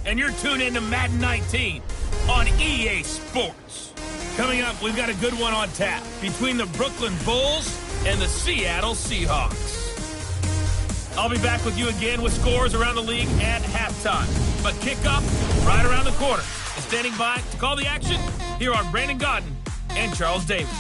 and you're tuned into Madden 19 on EA Sports. Coming up, we've got a good one on tap between the Brooklyn Bulls and the Seattle Seahawks. I'll be back with you again with scores around the league at halftime. But kickoff right around the corner. And standing by to call the action, here are Brandon Godden and Charles Davis.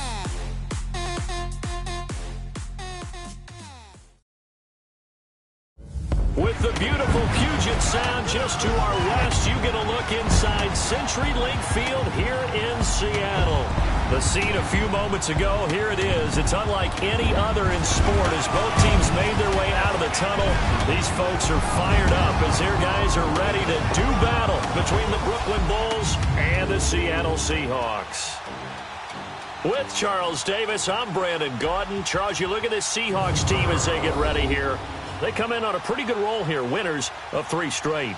With the beautiful Puget Sound just to our west, you get a look inside CenturyLink Field here in Seattle. The scene a few moments ago, here it is. It's unlike any other in sport as both teams made their way out of the tunnel. These folks are fired up as their guys are ready to do battle between the Brooklyn Bulls and the Seattle Seahawks. With Charles Davis, I'm Brandon Gaudin. Charles, you look at this Seahawks team as they get ready here. They come in on a pretty good roll here, winners of 3 straight.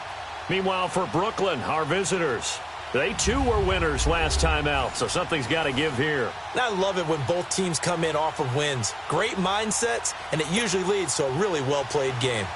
Meanwhile, for Brooklyn, our visitors, they too were winners last time out, so something's got to give here. And I love it when both teams come in off of wins. Great mindsets, and it usually leads to a really well-played game.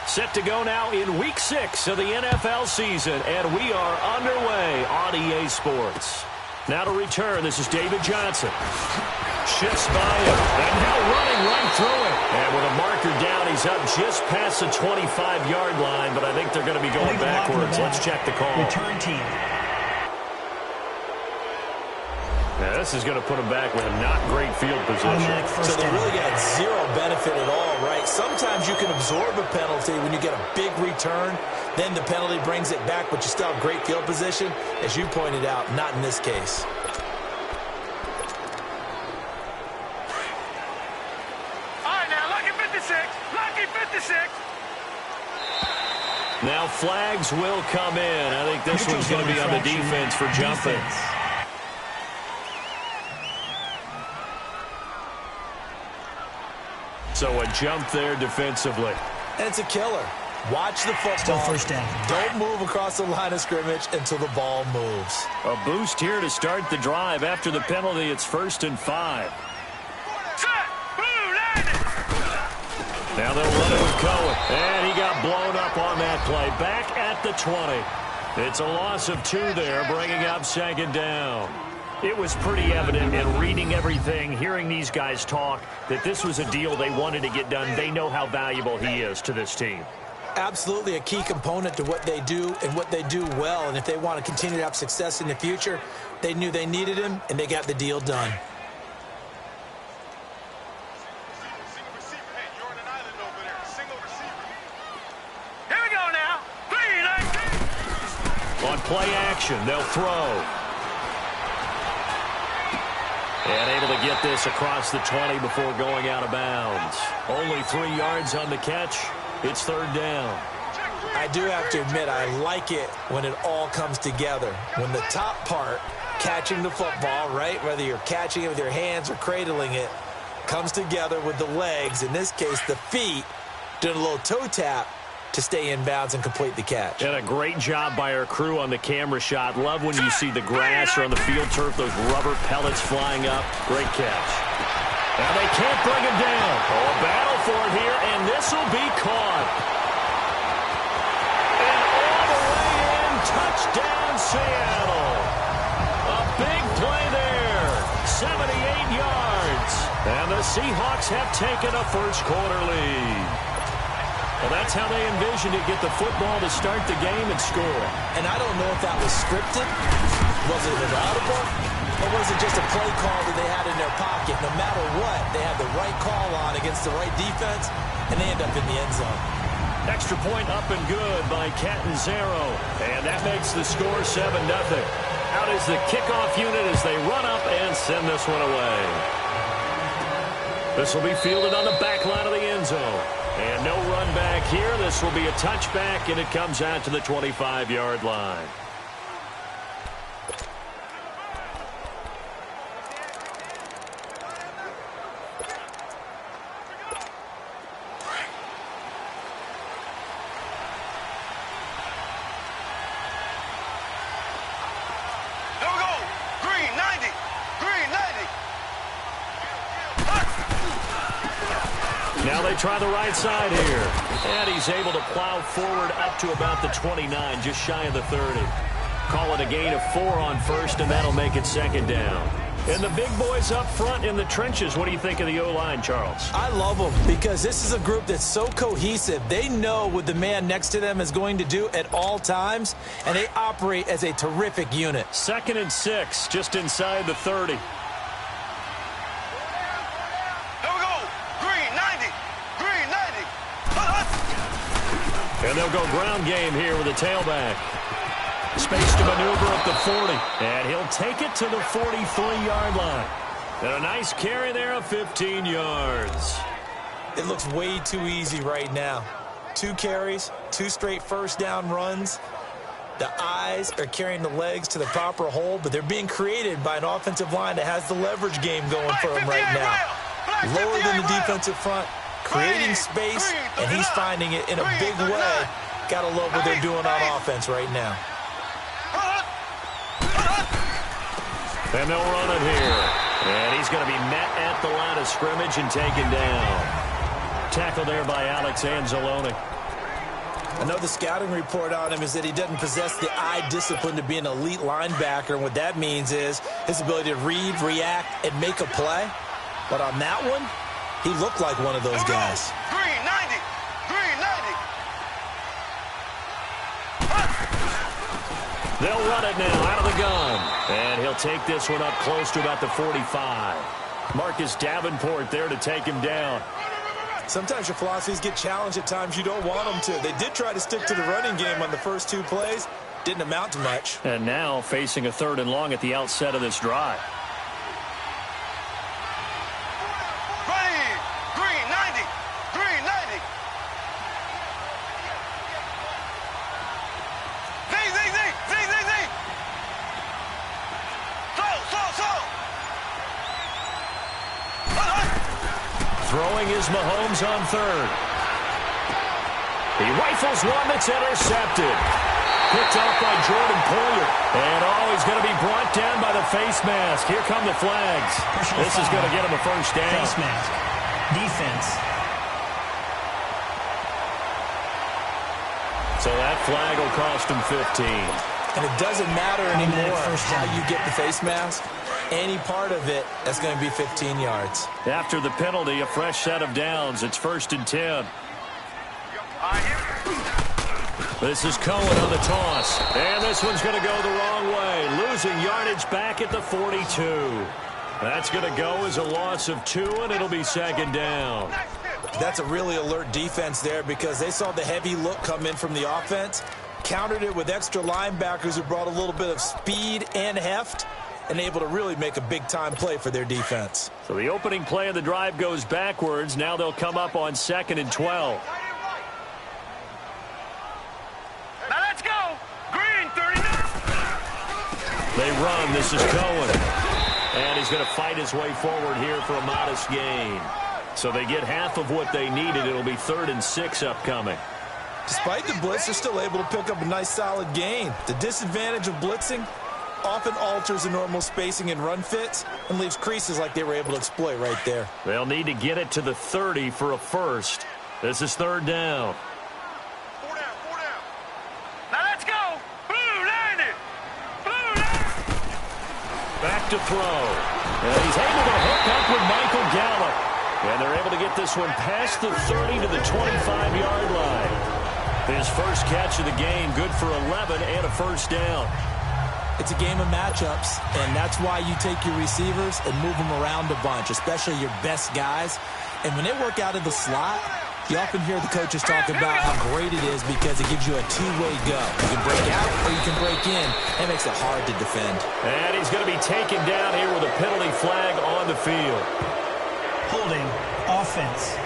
Set to go now in Week 6 of the NFL season, and we are underway on EA Sports. Now to return, this is David Johnson. Shifts by him, and now running right through it. And with a marker down, he's up just past the 25-yard line, but I think they're going to be going backwards. Let's check the call. Return team. Now, this is going to put him back with a not great field position. So they really got zero benefit at all, right? Sometimes you can absorb a penalty when you get a big return. Then the penalty brings it back, but you still have great field position. As you pointed out, not in this case. All right, now, lucky 56. Lucky 56. Now flags will come in. I think this one's going to be on the defense for jumping. So a jump there defensively. And it's a killer. Watch the football. Still first down. Don't move across the line of scrimmage until the ball moves. A boost here to start the drive. After the penalty, it's 1st and 5. Now they'll run it with Cohen. And he got blown up on that play. Back at the 20. It's a loss of 2 there, bringing up 2nd down. It was pretty evident in reading everything, hearing these guys talk, that this was a deal they wanted to get done. They know how valuable he is to this team. Absolutely a key component to what they do and what they do well. And if they want to continue to have success in the future, they knew they needed him, and they got the deal done. Here we go now. 3, On play action, they'll throw. And able to get this across the 20 before going out of bounds. Only 3 yards on the catch. It's 3rd down. I do have to admit, I like it when it all comes together. When the top part, catching the football, right, whether you're catching it with your hands or cradling it, comes together with the legs, in this case the feet, doing a little toe tap to stay in bounds and complete the catch. And a great job by our crew on the camera shot. Love when you see the grass or on the field turf, those rubber pellets flying up. Great catch. Now they can't bring him down. Oh, a battle for it here, and this will be caught. And all the way in, touchdown Seattle. A big play there, 78 yards. And the Seahawks have taken a first-quarter lead. Well, that's how they envisioned to get the football to start the game and score. And I don't know if that was scripted. Was it an audible? Or was it just a play call that they had in their pocket? No matter what, they had the right call on against the right defense, and they end up in the end zone. Extra point up and good by Catanzaro. And that makes the score 7-0. Out is the kickoff unit as they run up and send this one away. This will be fielded on the back line of the end zone. And no run back here. This will be a touchback, and it comes out to the 25-yard line. Now they try the right side here. And he's able to plow forward up to about the 29, just shy of the 30. Call it a gain of 4 on first, and that'll make it second down. And the big boys up front in the trenches. What do you think of the O-line, Charles? I love them because this is a group that's so cohesive. They know what the man next to them is going to do at all times, and they operate as a terrific unit. 2nd and 6, just inside the 30. Here we go. Green 90. Green 90. And they'll go ground game here with a tailback. Space to maneuver up the 40. And he'll take it to the 43-yard line. And a nice carry there of 15 yards. It looks way too easy right now. 2 carries, 2 straight first down runs. The eyes are carrying the legs to the proper hole, but they're being created by an offensive line that has the leverage game going for them right now. Lower than the defensive front, creating space, and he's finding it in a big way. Gotta love what they're doing on offense right now. And they'll run it here. And he's going to be met at the line of scrimmage and taken down. Tackled there by Alex Anzalone. Another scouting report on him is that he doesn't possess the eye discipline to be an elite linebacker. And what that means is his ability to read, react, and make a play. But on that one, he looked like one of those guys. Green 90. Green 90. They'll run it now out of the gun. And he'll take this one up close to about the 45. Marcus Davenport there to take him down. Sometimes your philosophies get challenged at times you don't want them to. They did try to stick to the running game on the first 2 plays. Didn't amount to much. And now facing a 3rd and long at the outset of this drive. Ready. Green 90. Green 90. Z. So. Throwing is Mahomes on 3rd. He rifles one that's intercepted. Picked off by Jordan Poyer. And he's going to be brought down by the face mask. Here come the flags. This is going to get him a first down. Face mask. Defense. So that flag will cost him 15. And it doesn't matter anymore how you get the face mask. Any part of it, that's going to be 15 yards. After the penalty, a fresh set of downs. It's 1st and 10. This is Cohen on the toss. And this one's going to go the wrong way. Losing yardage back at the 42. That's going to go as a loss of 2, and it'll be 2nd down. That's a really alert defense there because they saw the heavy look come in from the offense, countered it with extra linebackers who brought a little bit of speed and heft, and able to really make a big-time play for their defense. So the opening play of the drive goes backwards. Now they'll come up on 2nd and 12. Now let's go. Green 39. They run. This is Cohen. And he's going to fight his way forward here for a modest gain. So they get half of what they needed. It'll be 3rd and 6 upcoming. Despite the blitz, they're still able to pick up a nice solid gain. The disadvantage of blitzing often alters the normal spacing and run fits and leaves creases like they were able to exploit right there. They'll need to get it to the 30 for a first. This is 3rd down. 4 down. Now let's go. Blue 90. Blue 90. Back to throw. And he's able to hook up with Michael Gallup. And they're able to get this one past the 30 to the 25-yard line. His first catch of the game, good for 11 and a first down. It's a game of matchups, and that's why you take your receivers and move them around a bunch, especially your best guys. And when they work out of the slot, you often hear the coaches talk about how great it is because it gives you a two-way go. You can break out or you can break in. That makes it hard to defend. And he's going to be taken down here with a penalty flag on the field. Holding offense.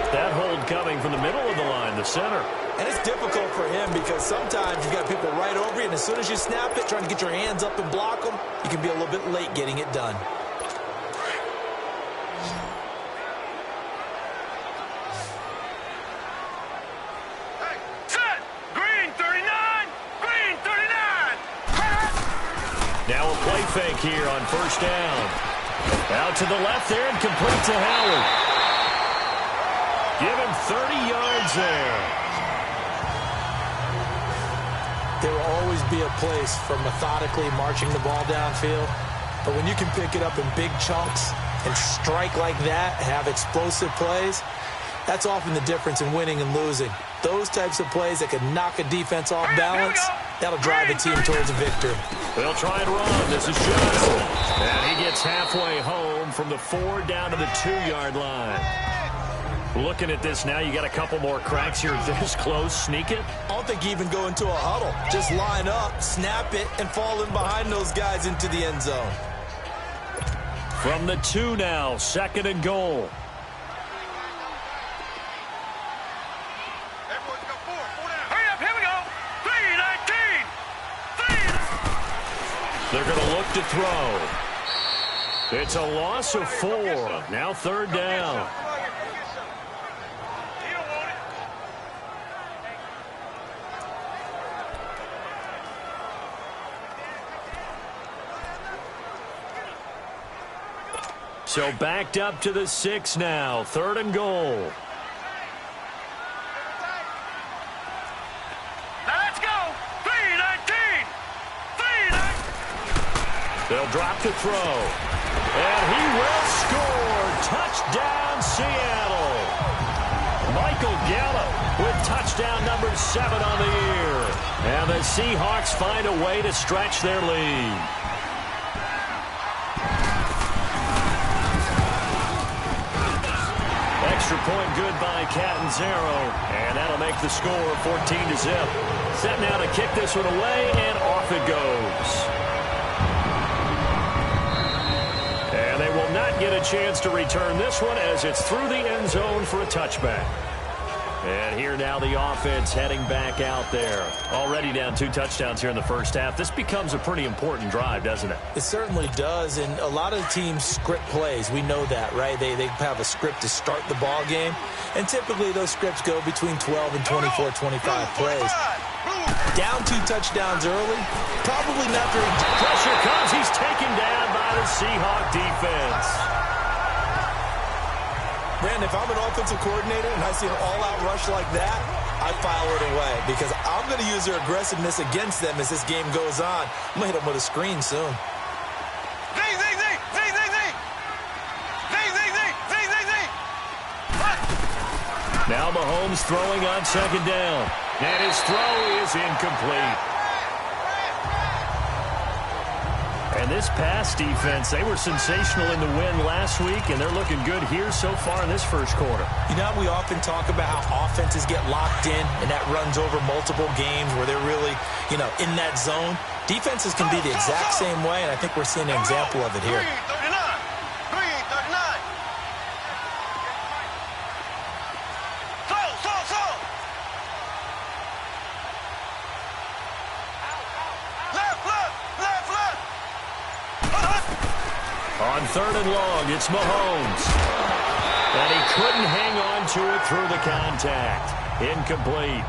That hold coming from the middle of the line, the center. And it's difficult for him because sometimes you've got people right over you, and as soon as you snap it, trying to get your hands up and block them, you can be a little bit late getting it done. Set. Green 39. Green 39. Now a play fake here on first down. Out to the left there and complete to Howard. Give him 30 yards there. There will always be a place for methodically marching the ball downfield. But when you can pick it up in big chunks and strike like that, have explosive plays, that's often the difference in winning and losing. Those types of plays that can knock a defense off balance, that'll drive a team towards a victory. They'll try and run. This is Johnson. And he gets halfway home from the 4 down to the 2-yard line. Looking at this now, you got a couple more cracks here. This close, sneak it. I don't think you even go into a huddle. Just line up, snap it, and fall in behind those guys into the end zone. From the 2 now, 2nd and goal. They're going to look to throw. It's a loss of 4. Now 3rd down. So backed up to the 6 now. 3rd and goal. They'll drop the throw. And he will score. Touchdown, Seattle. Michael Gallup with touchdown number 7 on the year. And the Seahawks find a way to stretch their lead. Extra point good by Catanzaro. And that'll make the score 14-0. Set now to kick this one away, and off it goes. And they will not get a chance to return this one as it's through the end zone for a touchback. And here now the offense heading back out there. Already down 2 touchdowns here in the first half. This becomes a pretty important drive, doesn't it? It certainly does, and a lot of teams script plays. We know that, right? They have a script to start the ball game, and typically those scripts go between 12 and 24, 25 plays. Down 2 touchdowns early, probably not very... Pressure comes. He's taken down by the Seahawk defense. Brandon, if I'm an offensive coordinator and I see an all-out rush like that, I file it away because I'm going to use their aggressiveness against them as this game goes on. I'm going to hit them with a screen soon. Now Mahomes throwing on 2nd down. And his throw is incomplete. And this pass defense, they were sensational in the win last week, and they're looking good here so far in this first quarter. You know, we often talk about how offenses get locked in, and that runs over multiple games where they're really, in that zone. Defenses can be the exact same way, and I think we're seeing an example of it here. On 3rd and long, it's Mahomes. And he couldn't hang on to it through the contact. Incomplete.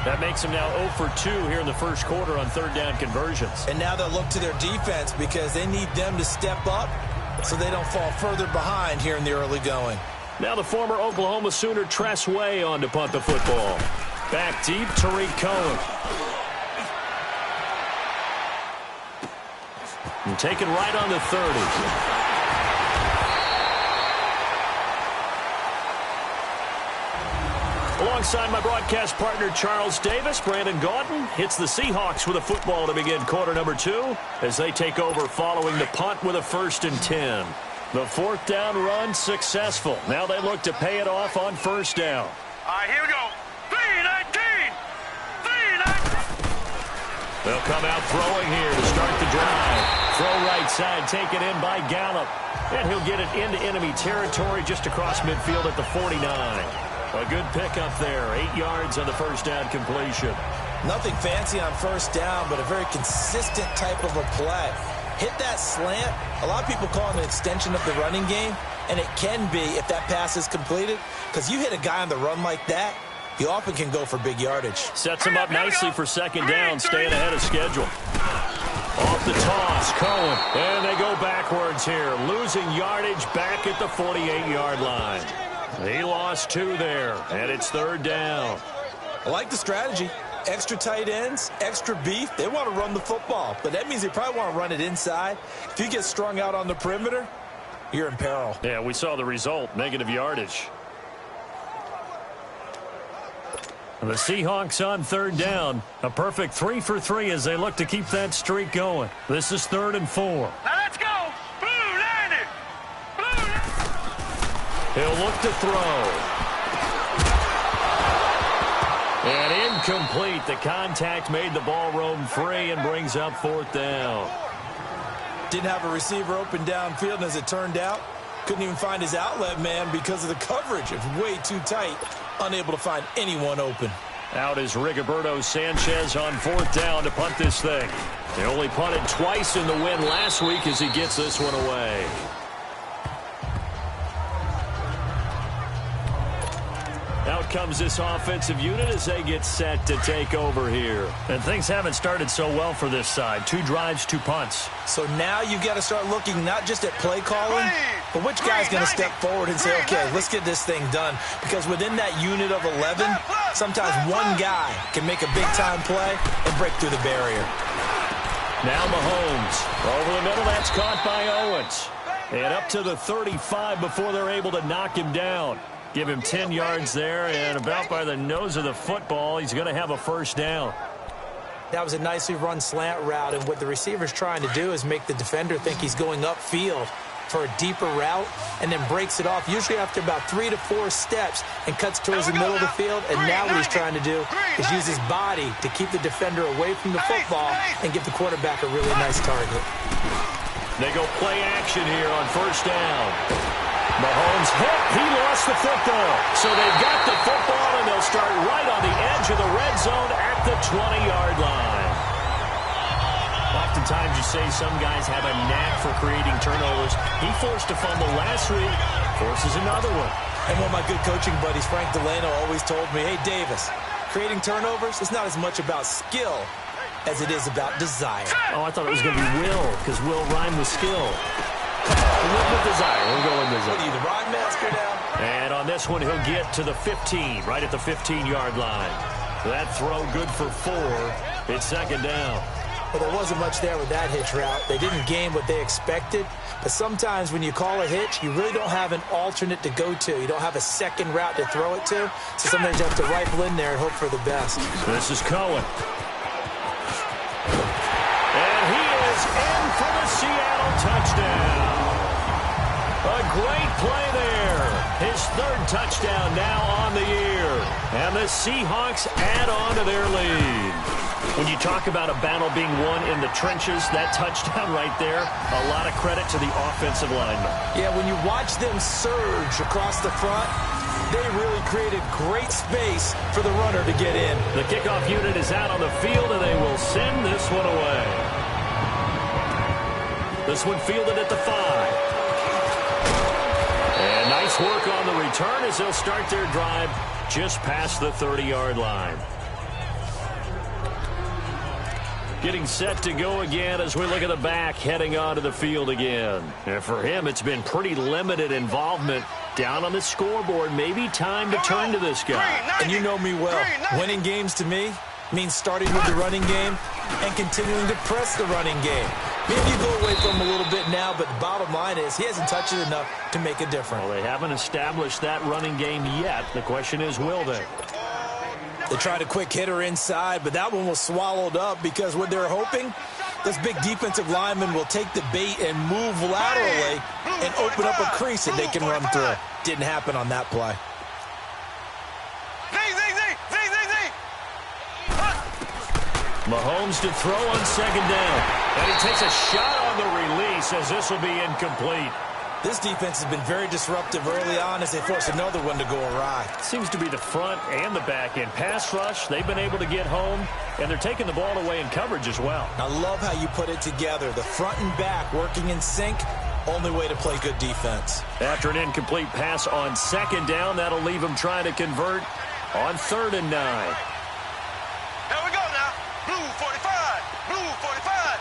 That makes him now 0 for 2 here in the first quarter on 3rd down conversions. And now they'll look to their defense because they need them to step up so they don't fall further behind here in the early going. Now the former Oklahoma Sooner Tress Way on to punt the football. Back deep, Tariq Cohen. And taken right on the 30. Alongside my broadcast partner, Charles Davis, Brandon Gaudin hits the Seahawks with a football to begin quarter number 2 as they take over following the punt with a 1st and 10. The 4th down run successful. Now they look to pay it off on 1st down. All right, here we go. 3-19. They'll come out throwing here to start the drive. Throw right side, taken in by Gallup. And he'll get it into enemy territory just across midfield at the 49. A good pickup there. 8 yards on the 1st down completion. Nothing fancy on 1st down, but a very consistent type of a play. Hit that slant. A lot of people call it an extension of the running game, and it can be if that pass is completed, because you hit a guy on the run like that, he often can go for big yardage. Sets him up nicely for 2nd down, staying ahead of schedule. Off with the toss. Cohen. And they go backwards here. Losing yardage back at the 48-yard line. He lost 2 there, and it's 3rd down. I like the strategy. Extra tight ends, extra beef. They want to run the football, but that means they probably want to run it inside. If you get strung out on the perimeter, you're in peril. Yeah, we saw the result, negative yardage. The Seahawks on 3rd down. A perfect 3 for 3 as they look to keep that streak going. This is 3rd and 4. Now let's go. Blue line it. Blue line. He'll look to throw. And incomplete. The contact made the ball roam free and brings up 4th down. Didn't have a receiver open downfield, and as it turned out, couldn't even find his outlet man because of the coverage. It was way too tight. Unable to find anyone open. Out is Rigoberto Sanchez on 4th down to punt this thing. He only punted twice in the win last week as he gets this one away. Out comes this offensive unit as they get set to take over here. And things haven't started so well for this side. 2 drives, 2 punts. So now you've got to start looking not just at play calling, but which guy's going to step forward and say, okay, let's get this thing done. Because within that unit of 11, sometimes one guy can make a big-time play and break through the barrier. Now Mahomes. Over the middle, that's caught by Owens. And up to the 35 before they're able to knock him down. Give him 10 yards there, and about by the nose of the football, he's going to have a 1st down. That was a nicely run slant route, and what the receiver's trying to do is make the defender think he's going upfield for a deeper route, and then breaks it off, usually after about 3 to 4 steps, and cuts towards the middle of the field. And now what he's trying to do is use his body to keep the defender away from the football and give the quarterback a really nice target. They go play action here on 1st down. Mahomes hit. He lost the football. So they've got the football, and they'll start right on the edge of the red zone at the 20-yard line. Oftentimes you say some guys have a knack for creating turnovers. He forced a fumble last week, forces another one. And one of my good coaching buddies, Frank Delano, always told me, hey, Davis, creating turnovers is not as much about skill as it is about desire. Oh, I thought it was going to be will, because will rhyme with skill. With desire. We'll go with desire. What are you, the rhyme master now? And on this one, he'll get to the 15, right at the 15-yard line. That throw good for 4. It's 2nd down. Well, there wasn't much there with that hitch route. They didn't gain what they expected. But sometimes when you call a hitch, you really don't have an alternate to go to. You don't have a second route to throw it to. So sometimes you have to rifle in there and hope for the best. This is Cohen. And he is in for the Seattle touchdown. A great play there. His 3rd touchdown now on the year. And the Seahawks add on to their lead. When you talk about a battle being won in the trenches, that touchdown right there, a lot of credit to the offensive linemen. Yeah, when you watch them surge across the front, they really created great space for the runner to get in. The kickoff unit is out on the field, and they will send this one away. This one fielded at the 5. And nice work on the return as they'll start their drive just past the 30-yard line. Getting set to go again as we look at the back heading onto the field again. And for him, it's been pretty limited involvement down on the scoreboard. Maybe time to turn to this guy. And you know me well. Winning games to me means starting with the running game and continuing to press the running game. Maybe you go away from him a little bit now, but the bottom line is he hasn't touched it enough to make a difference. Well, they haven't established that running game yet. The question is, will they? They tried a quick hitter inside, but that one was swallowed up because what they're hoping, this big defensive lineman will take the bait and move laterally and open up a crease that they can run through. Didn't happen on that play. Mahomes to throw on 2nd down. And he takes a shot on the release as this will be incomplete. This defense has been very disruptive early on as they force another one to go awry. Seems to be the front and the back end. Pass rush, they've been able to get home, and they're taking the ball away in coverage as well. I love how you put it together. The front and back working in sync, only way to play good defense. After an incomplete pass on 2nd down, that'll leave them trying to convert on 3rd and 9. Here we go now. Blue 45. Blue 45.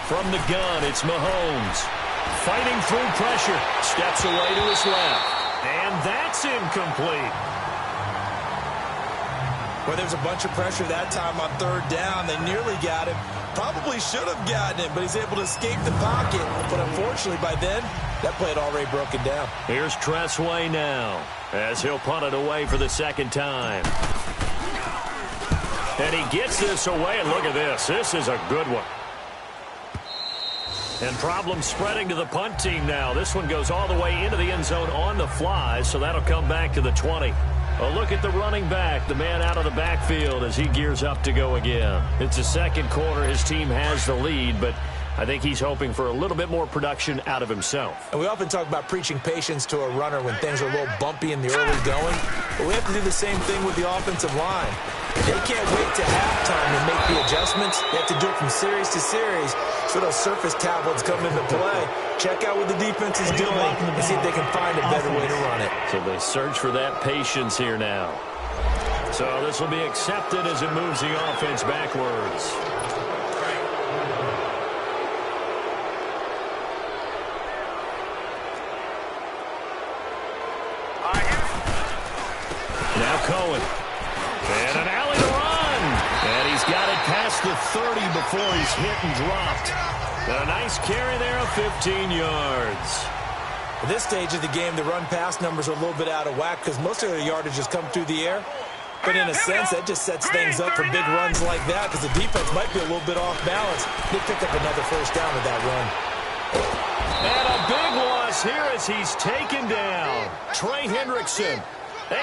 From the gun, it's Mahomes. Fighting through pressure. Steps away to his left. And that's incomplete. Well, there's a bunch of pressure that time on third down. They nearly got him. Probably should have gotten him, but he's able to escape the pocket. But unfortunately, by then, that play had already broken down. Here's Tressway now, as he'll punt it away for the second time. And he gets this away, and look at this. This is a good one. And problems spreading to the punt team now. This one goes all the way into the end zone on the fly, so that'll come back to the 20. A look at the running back, the man out of the backfield as he gears up to go again. It's the second quarter. His team has the lead, but I think he's hoping for a little bit more production out of himself. And we often talk about preaching patience to a runner when things are a little bumpy in the early going, but we have to do the same thing with the offensive line. They can't wait to halftime to make the adjustments. They have to do it from series to series, so those surface tablets come into play. Check out what the defense is doing and see if they can find a better way to run it. So they search for that patience here now. So this will be accepted as it moves the offense backwards. Now Cohen. And an alley to run. And he's got it past the 30 before he's hit and dropped. A nice carry there of 15 yards. At this stage of the game, the run-pass numbers are a little bit out of whack because most of their yardage has come through the air. But in a sense, that just sets things up for big runs like that because the defense might be a little bit off balance. They pick up another first down with that run. And a big loss here as he's taken down. Trey Hendrickson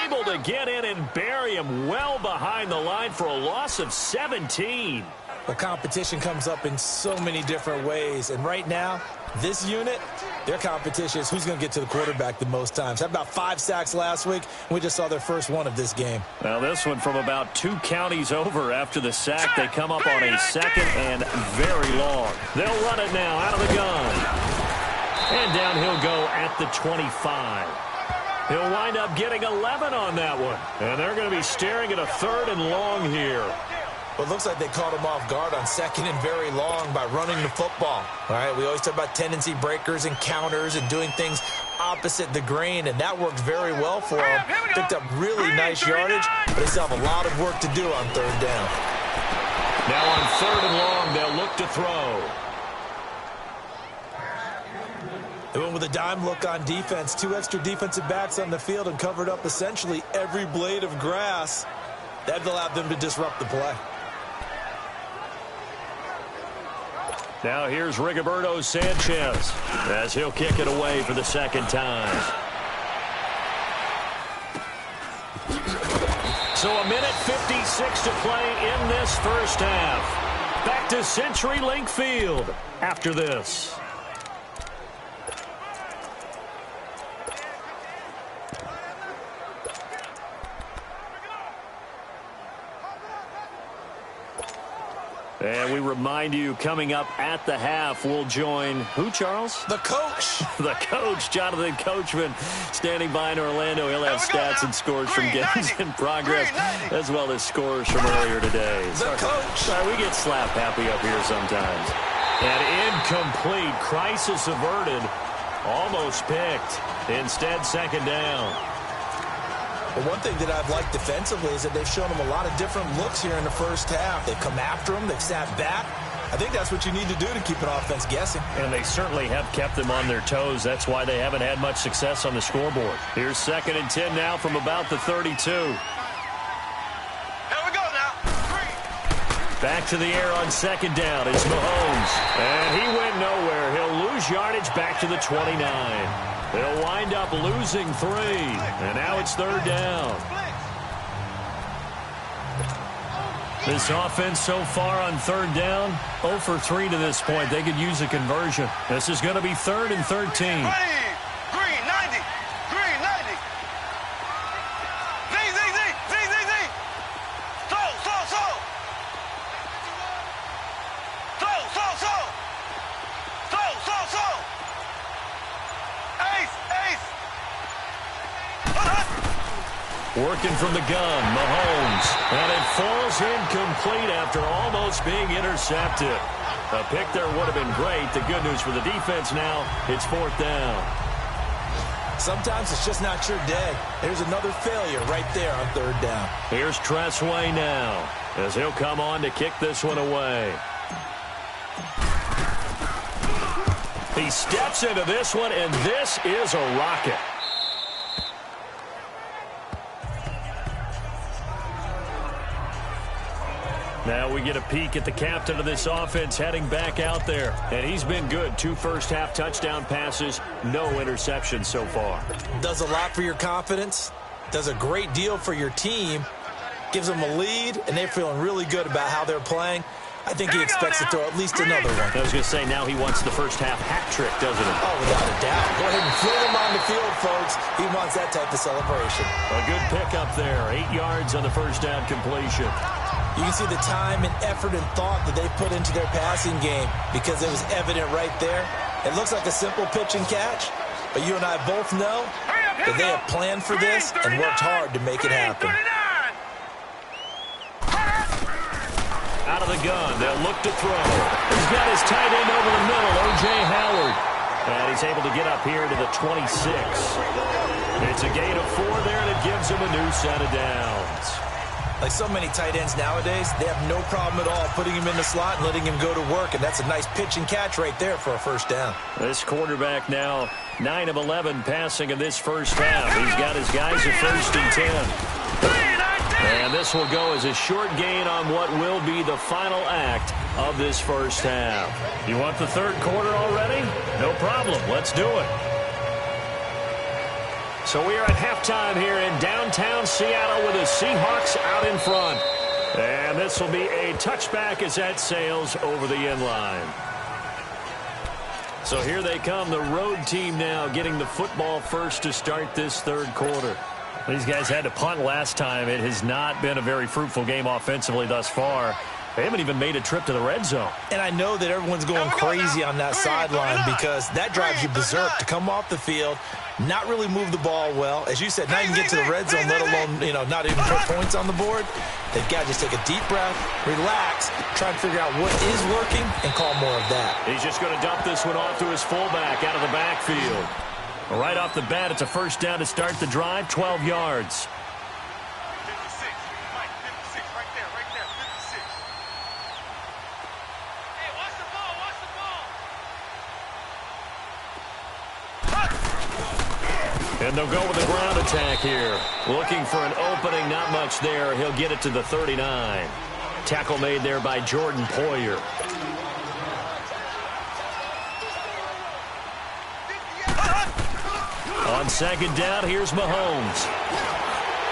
able to get in and bury him well behind the line for a loss of 17. The competition comes up in so many different ways. And right now, this unit, their competition is who's going to get to the quarterback the most times. Had about 5 sacks last week. We just saw their first one of this game. Well, this one from about 2 counties over after the sack. They come up on a second and very long. They'll run it now out of the gun. And down he'll go at the 25. He'll wind up getting 11 on that one. And they're going to be staring at a 3rd and long here. Well, it looks like they caught him off guard on 2nd and very long by running the football. All right, we always talk about tendency breakers and counters and doing things opposite the grain, and that worked very well for him. Picked up really nice yardage, but they still have a lot of work to do on 3rd down. Now on 3rd and long, they'll look to throw. They went with a dime look on defense. 2 extra defensive backs on the field and covered up essentially every blade of grass. That allowed them to disrupt the play. Now here's Rigoberto Sanchez as he'll kick it away for the 2nd time. So a minute 56 to play in this first half. Back to CenturyLink Field after this. And we remind you, coming up at the half, we'll join who, Charles? The coach. The coach, Jonathan Coachman, standing by in Orlando. He'll have stats and scores from games in progress, as well as scores from earlier today. The coach. Sorry, we get slap happy up here sometimes. And incomplete. Crisis averted. Almost picked. Instead, 2nd down. But one thing that I've liked defensively is that they've shown them a lot of different looks here in the first half. They've come after them. They've sat back. I think that's what you need to do to keep an offense guessing. And they certainly have kept them on their toes. That's why they haven't had much success on the scoreboard. Here's 2nd and 10 now from about the 32. Here we go now. Back to the air on 2nd down. It's Mahomes. And he went nowhere. He'll lose yardage back to the 29. They'll wind up losing 3. And now it's 3rd down. This offense so far on 3rd down, 0 for 3 to this point. They could use a conversion. This is going to be 3rd and 13. Green 90. Green 90. Z. So. Ace. Working from the gun, Mahomes. And it falls incomplete after almost being intercepted. A pick there would have been great. The good news for the defense now, it's 4th down. Sometimes it's just not your day. There's another failure right there on 3rd down. Here's Tressway now as he'll come on to kick this one away. He steps into this one, and this is a rocket. Now we get a peek at the captain of this offense heading back out there. And he's been good. 2 first-half touchdown passes, no interceptions so far. Does a lot for your confidence. Does a great deal for your team. Gives them a lead, and they're feeling really good about how they're playing. I think he expects to throw at least another one. I was going to say, now he wants the first-half hat trick, doesn't he? Oh, without a doubt. Go ahead and fling him on the field, folks. He wants that type of celebration. A good pickup there. 8 yards on the first down completion. You can see the time and effort and thought that they put into their passing game because it was evident right there. It looks like a simple pitch and catch, but you and I both know that they have planned for this and worked hard to make it happen. Out of the gun, they'll look to throw. He's got his tight end over the middle, O.J. Howard. And he's able to get up here to the 26. It's a gain of 4 there, and it gives him a new set of downs. Like so many tight ends nowadays, they have no problem at all putting him in the slot and letting him go to work, and that's a nice pitch and catch right there for a first down. This quarterback now 9 of 11 passing in this first half. He's got his guys at 1st and 10. And this will go as a short gain on what will be the final act of this first half. You want the 3rd quarter already? No problem. Let's do it. So we are at halftime here in downtown Seattle with the Seahawks out in front. And this will be a touchback as that sails over the end line. So here they come, the road team now getting the football first to start this 3rd quarter. These guys had to punt last time. It has not been a very fruitful game offensively thus far. They haven't even made a trip to the red zone. And I know that everyone's going crazy on that sideline because that drives you berserk to come off the field, not really move the ball well. As you said, not even get to the red zone, let alone, not even put points on the board. They've got to just take a deep breath, relax, try and figure out what is working, and call more of that. He's just going to dump this one off to his fullback out of the backfield. Right off the bat, it's a first down to start the drive, 12 yards. 56, Mike, 56, right there, 56. Hey, watch the ball, And they'll go with the ground attack here. Looking for an opening, not much there. He'll get it to the 39. Tackle made there by Jordan Poyer. On 2nd down, here's Mahomes.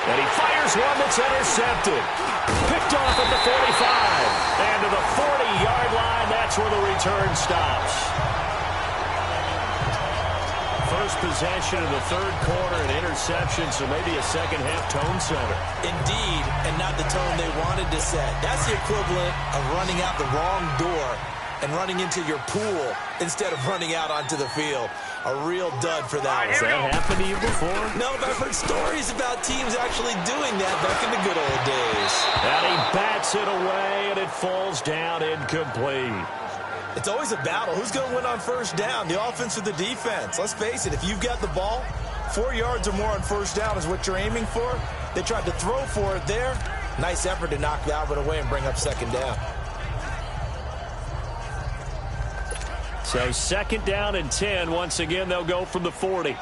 And he fires one that's intercepted. Picked off at the 45. And to the 40-yard line, that's where the return stops. First possession of the 3rd quarter, an interception, so maybe a second-half tone setter. Indeed, and not the tone they wanted to set. That's the equivalent of running out the wrong door and running into your pool instead of running out onto the field. A real dud for that one. Has that happened to you before? No, but I've heard stories about teams actually doing that back in the good old days. And he bats it away, and it falls down incomplete. It's always a battle. Who's going to win on first down, the offense or the defense? Let's face it, if you've got the ball, 4 yards or more on first down is what you're aiming for. They tried to throw for it there. Nice effort to knock that one away and bring up 2nd down. So 2nd down and 10. Once again, they'll go from the 40. All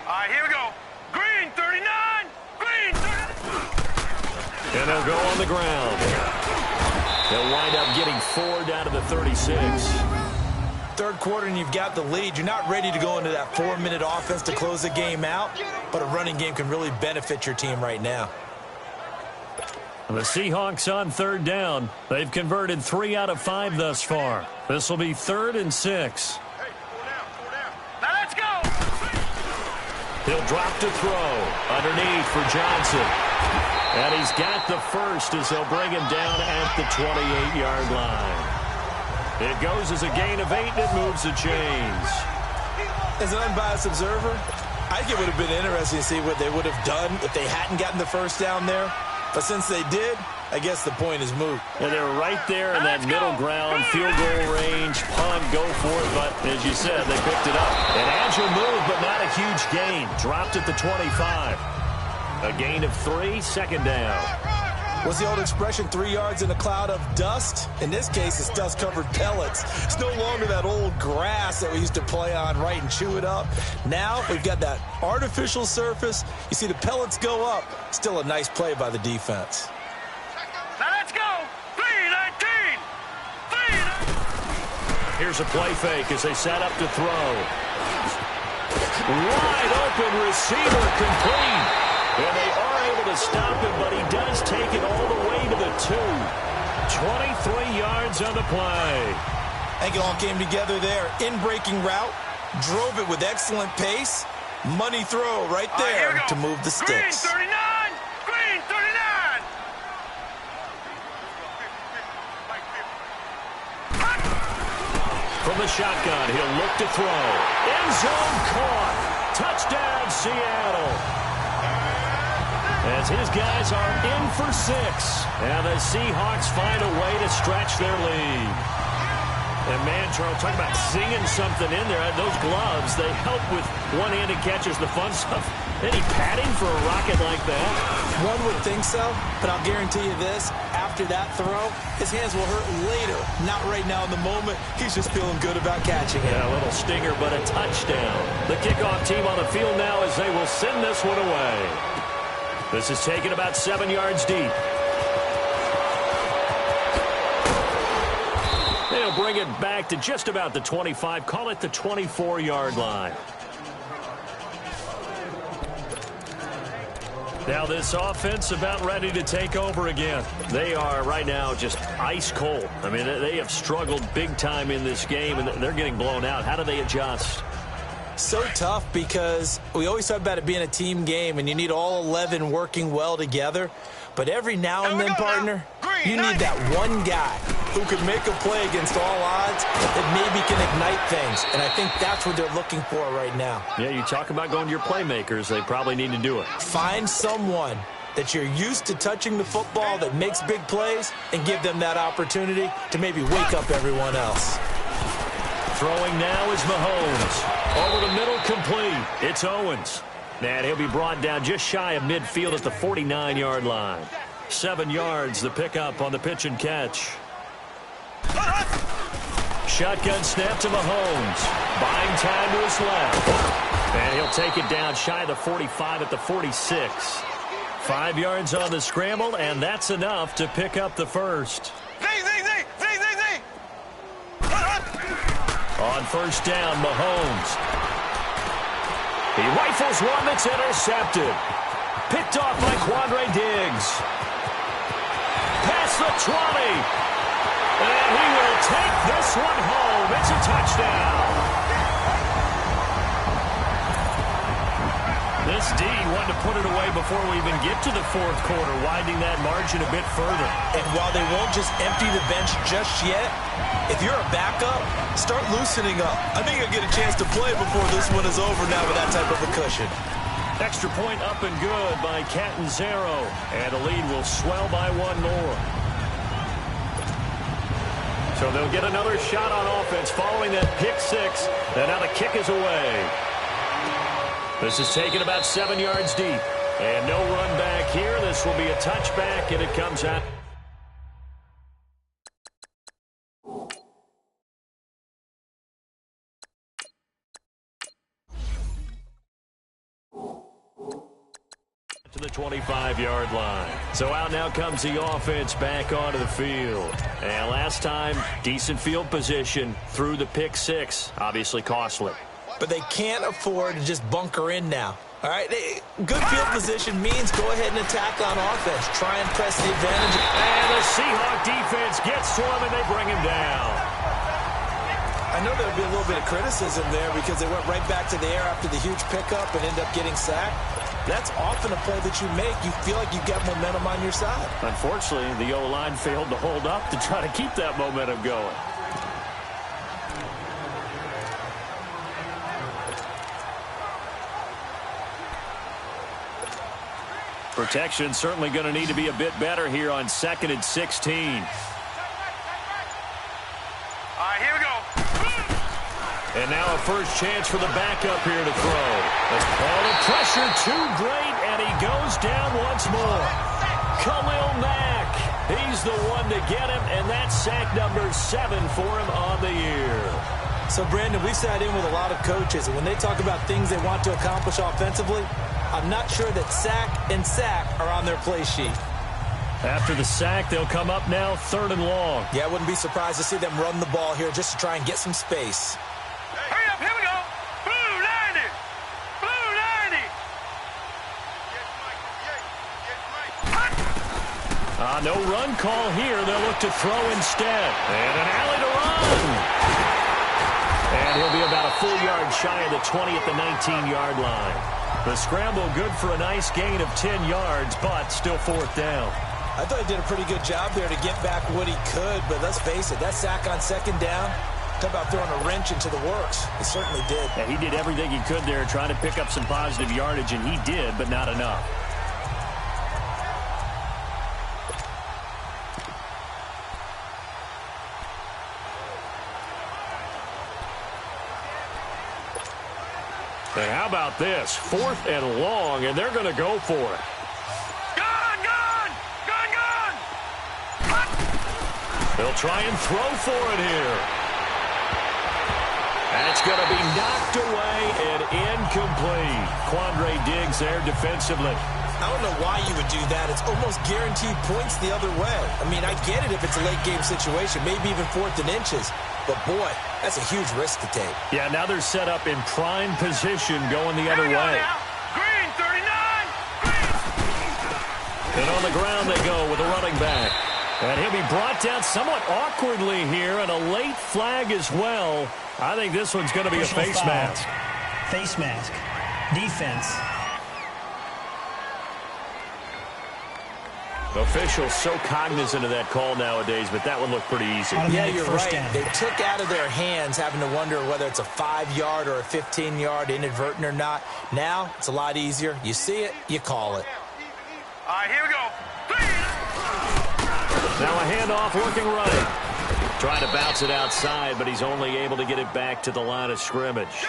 right, here we go. Green, 39. Green, 39. And they'll go on the ground. They'll wind up getting 4 down to the 36. 3rd quarter and you've got the lead. You're not ready to go into that 4-minute offense to close the game out, but a running game can really benefit your team right now. The Seahawks on 3rd down. They've converted 3 out of 5 thus far. This will be 3rd and 6. Hey, 4 down. Now let's go. He'll drop to throw underneath for Johnson. And he's got the first as they'll bring him down at the 28-yard line. It goes as a gain of 8 and it moves the chains. As an unbiased observer, I think it would have been interesting to see what they would have done if they hadn't gotten the first down there. But since they did, I guess the point is moot. And they're right there in that middle ground, field goal range, punt, go for it. But as you said, they picked it up. An agile move, but not a huge gain. Dropped at the 25. A gain of 3, second down. What's the old expression, 3 yards in a cloud of dust? In this case, it's dust-covered pellets. It's no longer that old grass that we used to play on, right, and chew it up. Now we've got that artificial surface. You see the pellets go up. Still a nice play by the defense. Now let's go. 3-19. 3-19. Here's a play fake as they set up to throw. Wide open receiver complete. And they are able to stop him, but he does take it all the way to the 2. 23 yards on the play. I think it all came together there. In-breaking route, drove it with excellent pace. Money throw right there to move the sticks. Green 39. Green 39. From the shotgun, he'll look to throw. End zone caught. Touchdown, Seattle. As his guys are in for 6. And the Seahawks find a way to stretch their lead. And, man, Charles, talk about singing something in there. Those gloves, they help with one-handed catches, the fun stuff. Any padding for a rocket like that? One would think so, but I'll guarantee you this. After that throw, his hands will hurt later. Not right now in the moment. He's just feeling good about catching it. Yeah, a little stinger, but a touchdown. The kickoff team on the field now as they will send this one away. This is taken about 7 yards deep. They'll bring it back to just about the 25. Call it the 24-yard line. Now this offense about ready to take over again. They are right now just ice cold. I mean, they have struggled big time in this game, and they're getting blown out. How do they adjust? So tough because we always talk about it being a team game, and you need all 11 working well together. But every now and then, partner, you need that one guy who can make a play against all odds that maybe can ignite things. And I think that's what they're looking for right now. Yeah, you talk about going to your playmakers. They probably need to do it. Find someone that you're used to touching the football that makes big plays and give them that opportunity to maybe wake up everyone else. Throwing now is Mahomes. Over the middle, complete. It's Owens. And he'll be brought down just shy of midfield at the 49-yard line. 7 yards, the pickup on the pitch and catch. Shotgun snap to Mahomes. Buying time to his left. And he'll take it down shy of the 45 at the 46. 5 yards on the scramble, and that's enough to pick up the first. On first down, Mahomes. He rifles one that's intercepted. Picked off by Quandre Diggs. Past the 20. And he will take this one home. It's a touchdown. This D wanted to put it away before we even get to the fourth quarter, widening that margin a bit further. And while they won't just empty the bench just yet, if you're a backup, start loosening up. I think you'll get a chance to play before this one is over now with that type of a cushion. Extra point up and good by Catanzaro. And the lead will swell by one more. So they'll get another shot on offense following that pick six. And now the kick is away. This is taken about 7 yards deep. And no run back here. This will be a touchback, and it comes out. To the 25-yard line. So out now comes the offense back onto the field. And last time, decent field position through the pick six. Obviously costly. But they can't afford to just bunker in now. All right, good field position means go ahead and attack on offense. Try and press the advantage. And the Seahawk defense gets to him, and they bring him down. I know there'll be a little bit of criticism there because they went right back to the air after the huge pickup and ended up getting sacked. That's often a play that you make. You feel like you've got momentum on your side. Unfortunately, the O-line failed to hold up to try to keep that momentum going. Protection certainly going to need to be a bit better here on 2nd and 16. All right, here we go. And now a first chance for the backup here to throw. All the pressure too great, and he goes down once more. Khalil Mack, he's the one to get him, and that's sack number 7 for him on the year. So, Brandon, we've sat in with a lot of coaches, and when they talk about things they want to accomplish offensively, I'm not sure that sack and sack are on their play sheet. After the sack, they'll come up now 3rd and long. Yeah, I wouldn't be surprised to see them run the ball here just to try and get some space. Hurry up, here we go. Blue 90. Blue 90. No run call here. They'll look to throw instead. And an alley to run. And he'll be about a full yard shy of the 20 at the 19-yard line. The scramble good for a nice gain of 10 yards, but still 4th down. I thought he did a pretty good job there to get back what he could, but let's face it, that sack on 2nd down, talk about throwing a wrench into the works. He certainly did. Yeah, he did everything he could there trying to pick up some positive yardage, and he did, but not enough. And how about this? 4th and long, and they're going to go for it. Gun, gun, gun, gun. They'll try and throw for it here. And it's going to be knocked away and incomplete. Quandre Diggs there defensively. I don't know why you would do that. It's almost guaranteed points the other way. I mean, I get it if it's a late game situation, maybe even 4th and inches. But, boy, that's a huge risk to take. Yeah, now they're set up in prime position going the other way. Green 39. Green. And on the ground they go with a running back. And he'll be brought down somewhat awkwardly here, and a late flag as well. I think this one's going to be a face mask. Face mask. Defense. Officials so cognizant of that call nowadays, but that one looked pretty easy. Yeah, you're right. They took out of their hands having to wonder whether it's a 5-yard or a 15-yard, inadvertent or not. Now, it's a lot easier. You see it, you call it. All right, here we go. Now a handoff working right. Trying to bounce it outside, but he's only able to get it back to the line of scrimmage.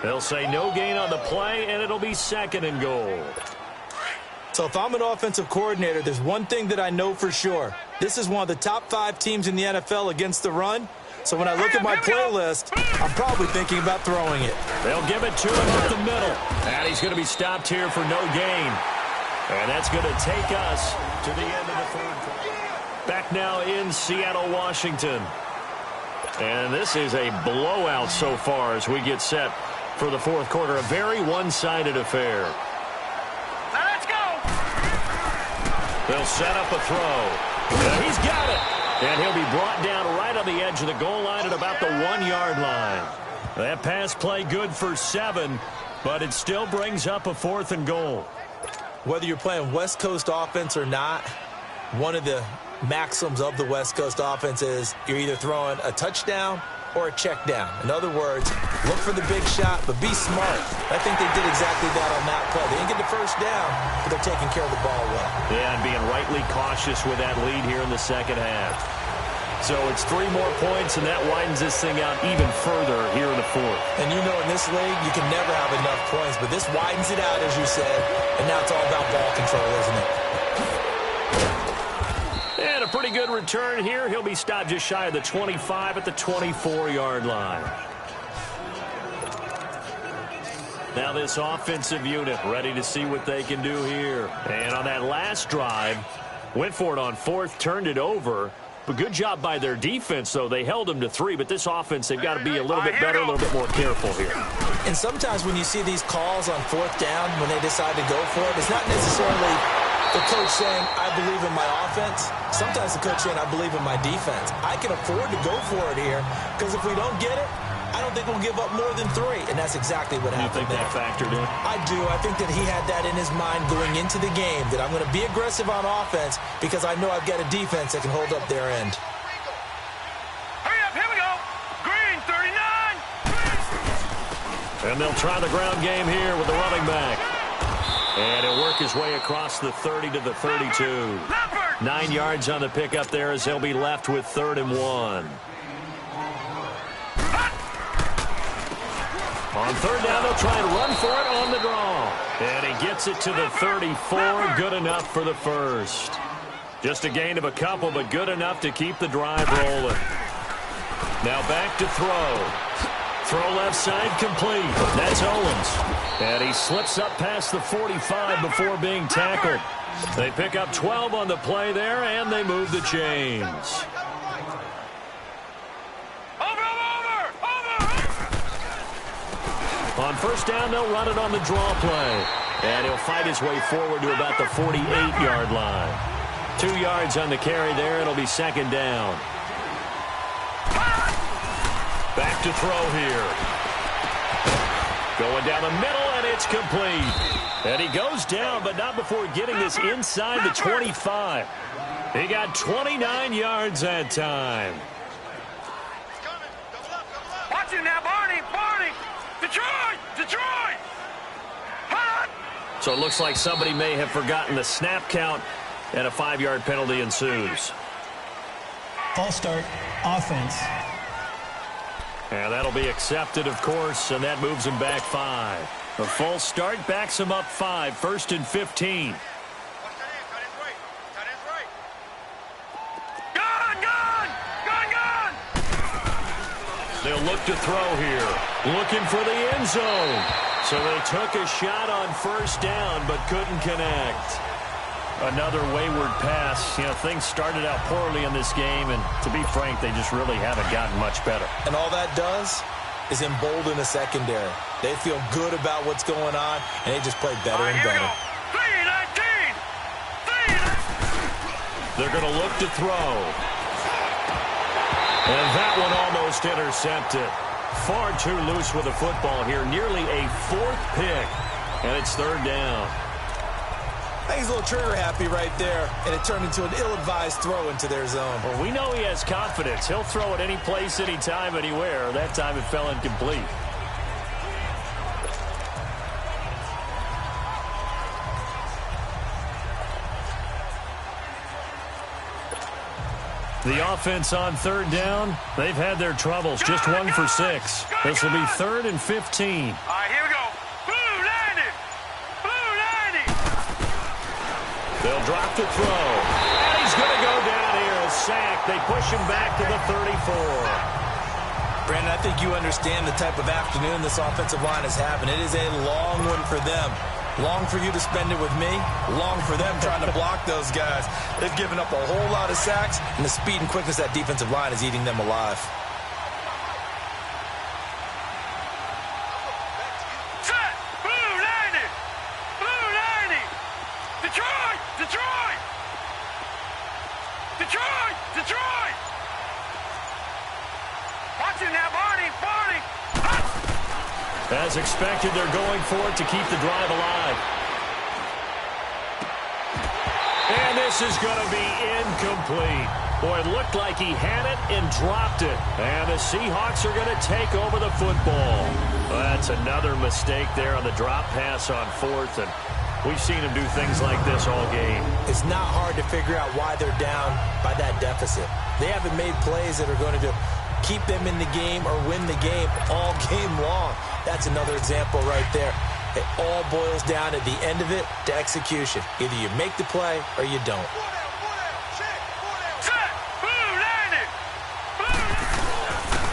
They'll say no gain on the play, and it'll be 2nd and goal. So if I'm an offensive coordinator, there's one thing that I know for sure. This is one of the top 5 teams in the NFL against the run. So when I look at my playlist, I'm probably thinking about throwing it. They'll give it to him up the middle. And he's going to be stopped here for no gain. And that's going to take us to the end of the 3rd quarter. Back now in Seattle, Washington. And this is a blowout so far as we get set for the 4th quarter. A very one-sided affair. Now let's go. They'll set up a throw. And he's got it. And he'll be brought down right on the edge of the goal line at about the 1-yard line. That pass play good for 7, but it still brings up a 4th and goal. Whether you're playing West Coast offense or not, one of the maxims of the West Coast offense is you're either throwing a touchdown or a check down. In other words, look for the big shot, but be smart. I think they did exactly that on that play. They didn't get the first down, but they're taking care of the ball well. Yeah, and being rightly cautious with that lead here in the 2nd half. So it's 3 more points, and that widens this thing out even further here in the 4th. And you know in this league, you can never have enough points, but this widens it out, as you said, and now it's all about ball control, isn't it? And a pretty good return here. He'll be stopped just shy of the 25 at the 24-yard line. Now this offensive unit ready to see what they can do here. And on that last drive, went for it on 4th, turned it over. But good job by their defense, though. They held them to 3, but this offense, they've got to be a little bit better, a little bit more careful here. And sometimes when you see these calls on 4th down, when they decide to go for it, it's not necessarily the coach saying, I believe in my offense. Sometimes the coach saying, I believe in my defense. I can afford to go for it here, because if we don't get it, I don't think we'll give up more than 3, and that's exactly what happened there. You think that factored in? I do. I think that he had that in his mind going into the game, that I'm going to be aggressive on offense because I know I've got a defense that can hold up their end. Hurry up, here we go. Green 39. And they'll try the ground game here with the running back. And he'll work his way across the 30 to the 32. 9 yards on the pickup there as they'll be left with 3rd and 1. On 3rd down, they'll try and run for it on the draw. And he gets it to the 34. Good enough for the first. Just a gain of a couple, but good enough to keep the drive rolling. Now back to throw. Throw left side complete. That's Owens. And he slips up past the 45 before being tackled. They pick up 12 on the play there, and they move the chains. On 1st down, they'll run it on the draw play. And he'll fight his way forward to about the 48-yard line. 2 yards on the carry there. It'll be 2nd down. Back to throw here. Going down the middle, and it's complete. And he goes down, but not before getting this inside the 25. He got 29 yards that time. Watch it now, Barney! Barney! Detroit! Detroit! Hot! So it looks like somebody may have forgotten the snap count, and a 5-yard penalty ensues. False start, offense. And that'll be accepted, of course, and that moves him back 5. A false start backs him up 5, 1st and 15. They'll look to throw here. Looking for the end zone. So they took a shot on 1st down, but couldn't connect. Another wayward pass. You know, things started out poorly in this game, and to be frank, they just really haven't gotten much better. And all that does is embolden the secondary. They feel good about what's going on, and they just play better and better. 3-19! They're going to look to throw. And that one almost intercepted. Far too loose with the football here. Nearly a 4th pick. And it's 3rd down. I think he's a little trigger happy right there, and it turned into an ill-advised throw into their zone. Well, we know he has confidence. He'll throw it any place, anytime, anywhere. That time it fell incomplete. The offense on 3rd down, they've had their troubles. Just 1 for 6. This will be 3rd and 15. All right, here we go. Blue 90! Blue 90! They'll drop to throw. And he's going to go down here. A sack. They push him back to the 34. Brandon, I think you understand the type of afternoon this offensive line is having. It is a long one for them. Long for you to spend it with me. Long for them trying to block those guys. They've given up a whole lot of sacks, and the speed and quickness of that defensive line is eating them alive. Set! Blue 90! Blue 90! Detroit! Detroit! Detroit! Detroit! Watch it now, Barney! Barney! Hot! As expected, they're going for it to keep the drive alive. And this is going to be incomplete. Boy, it looked like he had it and dropped it. And the Seahawks are going to take over the football. Well, that's another mistake there on the drop pass on 4th. And we've seen him do things like this all game. It's not hard to figure out why they're down by that deficit. They haven't made plays that are going to keep them in the game or win the game all game long. That's another example right there. It all boils down at the end of it to execution. Either you make the play or you don't.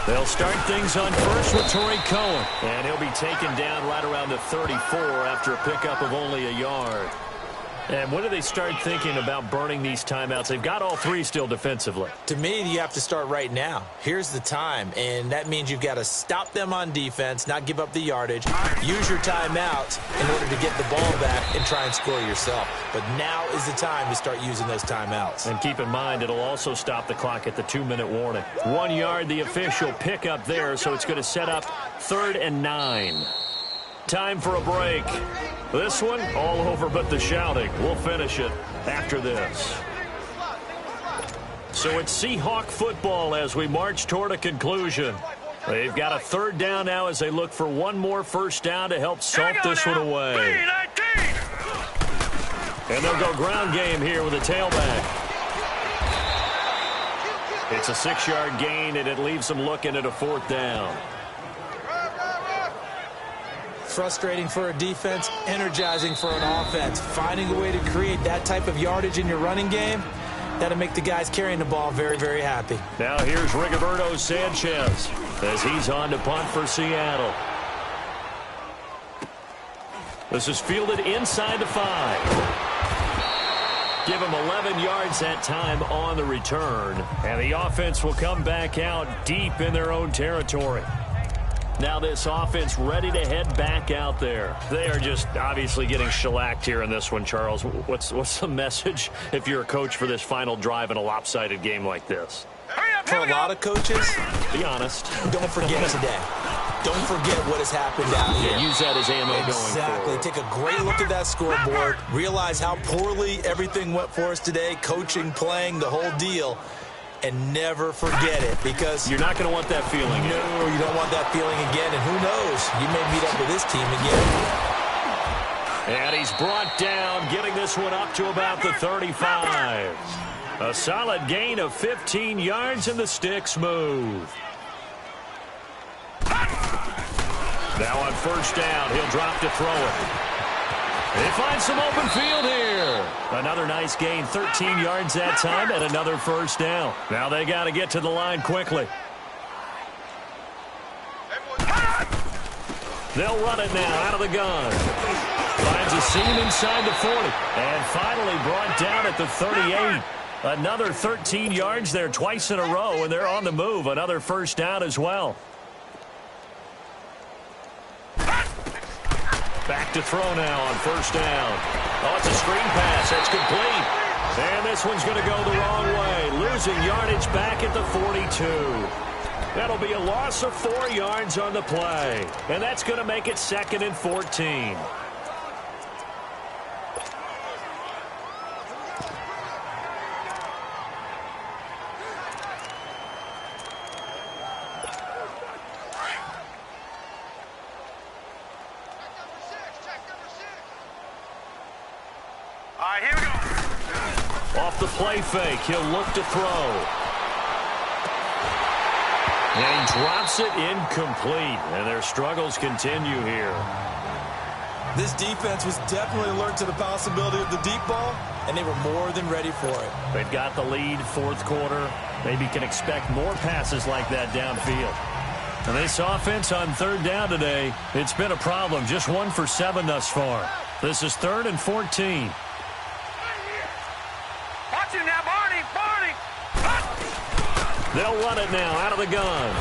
They'll start things on 1st with Torrey Cohen. And he'll be taken down right around the 34 after a pickup of only a yard. And when do they start thinking about burning these timeouts? They've got all 3 still defensively. To me, you have to start right now. Here's the time, and that means you've got to stop them on defense, not give up the yardage, use your timeouts in order to get the ball back and try and score yourself. But now is the time to start using those timeouts. And keep in mind, it'll also stop the clock at the 2-minute warning. 1 yard, the official pickup there, so it's going to set up 3rd and 9. Time for a break. This one, all over but the shouting. We'll finish it after this. So it's Seahawk football as we march toward a conclusion. They've got a 3rd down now as they look for one more 1st down to help salt this one away. And they'll go ground game here with a tailback. It's a 6-yard gain, and it leaves them looking at a 4th down. Frustrating for a defense, energizing for an offense. Finding a way to create that type of yardage in your running game, that'll make the guys carrying the ball very, very happy. Now here's Rigoberto Sanchez as he's on to punt for Seattle. This is fielded inside the 5. Give him 11 yards that time on the return. And the offense will come back out deep in their own territory. Now this offense ready to head back out there. They are just obviously getting shellacked here in this one, Charles. What's the message if you're a coach for this final drive in a lopsided game like this? For a lot of coaches, be honest. Don't forget today. Don't forget what has happened out here. Use that as ammo going forward. Exactly. Take a great look at that scoreboard. Realize how poorly everything went for us today. Coaching, playing, the whole deal. And never forget it, because you're not going to want that feeling. No, you don't want that feeling again. And who knows? You may meet up with this team again. And he's brought down, getting this one up to about the 35. A solid gain of 15 yards, and the sticks move. Now on 1st down, he'll drop to throw it. They find some open field here. Another nice gain, 13 yards that time, and another 1st down. Now they got to get to the line quickly. They'll run it now out of the gun. Finds a seam inside the 40. And finally brought down at the 38. Another 13 yards there twice in a row, and they're on the move. Another 1st down as well. Back to throw now on 1st down. Oh, it's a screen pass. That's complete. And this one's going to go the wrong way. Losing yardage back at the 42. That'll be a loss of 4 yards on the play. And that's going to make it 2nd and 14. All right, here we go. Off the play fake, he'll look to throw. And he drops it incomplete. And their struggles continue here. This defense was definitely alert to the possibility of the deep ball, and they were more than ready for it. They've got the lead, 4th quarter. Maybe can expect more passes like that downfield. And this offense on 3rd down today, it's been a problem. Just 1 for 7 thus far. This is 3rd and 14. Watch him now, Barney. Barney. They'll run it now out of the gun.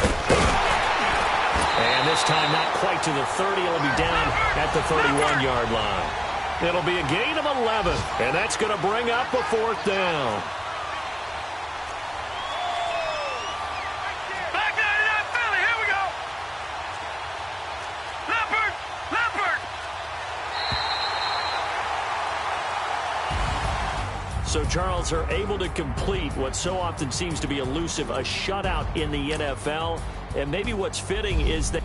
And this time not quite to the 30. It'll be down at the 31-yard line. It'll be a gain of 11. And that's going to bring up a 4th down. Back 99 Philly. Here we go. Leopard. Leopard. So Charles are able to complete what so often seems to be elusive, a shutout in the NFL. And maybe what's fitting is that